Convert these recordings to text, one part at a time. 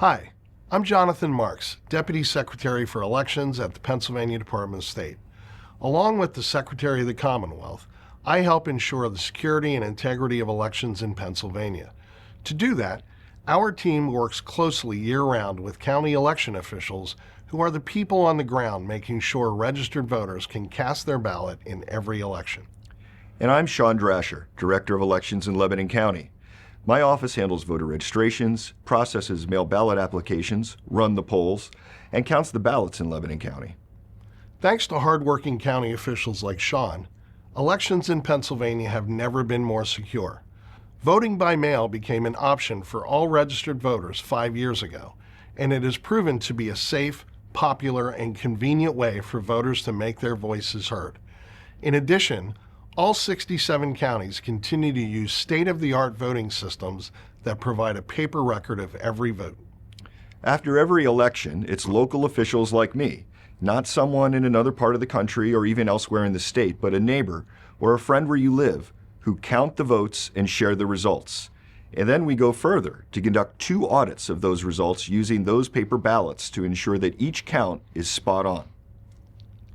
Hi, I'm Jonathan Marks, Deputy Secretary for Elections at the Pennsylvania Department of State. Along with the Secretary of the Commonwealth, I help ensure the security and integrity of elections in Pennsylvania. To do that, our team works closely year-round with county election officials who are the people on the ground making sure registered voters can cast their ballot in every election. And I'm Sean Drasher, Director of Elections in Lebanon County. My office handles voter registrations, processes mail ballot applications, runs the polls, and counts the ballots in Lebanon County. Thanks to hardworking county officials like Sean, elections in Pennsylvania have never been more secure. Voting by mail became an option for all registered voters 5 years ago, and it has proven to be a safe, popular, and convenient way for voters to make their voices heard. In addition, all 67 counties continue to use state-of-the-art voting systems that provide a paper record of every vote. After every election, it's local officials like me, not someone in another part of the country or even elsewhere in the state, but a neighbor or a friend where you live, who count the votes and share the results. And then we go further to conduct 2 audits of those results using those paper ballots to ensure that each count is spot on.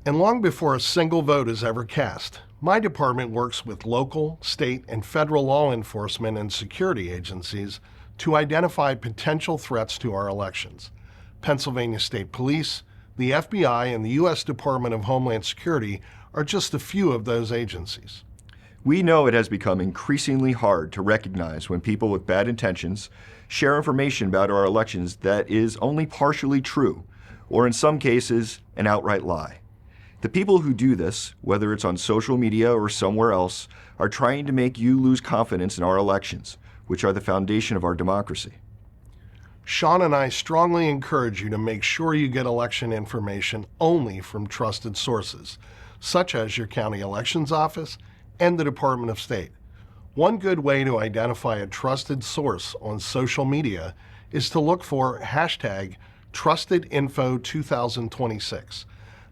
And long before a single vote is ever cast, my department works with local, state, and federal law enforcement and security agencies to identify potential threats to our elections. Pennsylvania State Police, the FBI, and the U.S. Department of Homeland Security are just a few of those agencies. We know it has become increasingly hard to recognize when people with bad intentions share information about our elections that is only partially true, or in some cases, an outright lie. The people who do this, whether it's on social media or somewhere else, are trying to make you lose confidence in our elections, which are the foundation of our democracy. Sean and I strongly encourage you to make sure you get election information only from trusted sources, such as your county elections office and the Department of State. One good way to identify a trusted source on social media is to look for hashtag #TrustedInfo2026.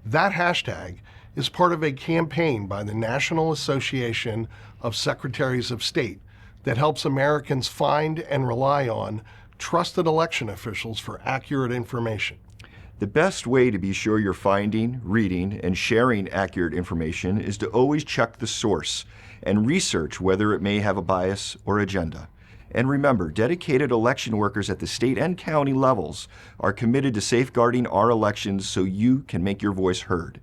That hashtag is part of a campaign by the National Association of Secretaries of State that helps Americans find and rely on trusted election officials for accurate information. The best way to be sure you're finding, reading, and sharing accurate information is to always check the source and research whether it may have a bias or agenda. And remember, dedicated election workers at the state and county levels are committed to safeguarding our elections so you can make your voice heard.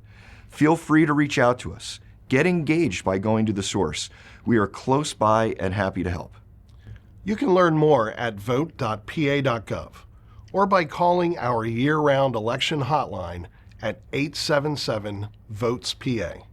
Feel free to reach out to us. Get engaged by going to the source. We are close by and happy to help. You can learn more at vote.pa.gov or by calling our year-round election hotline at 877-VOTES-PA.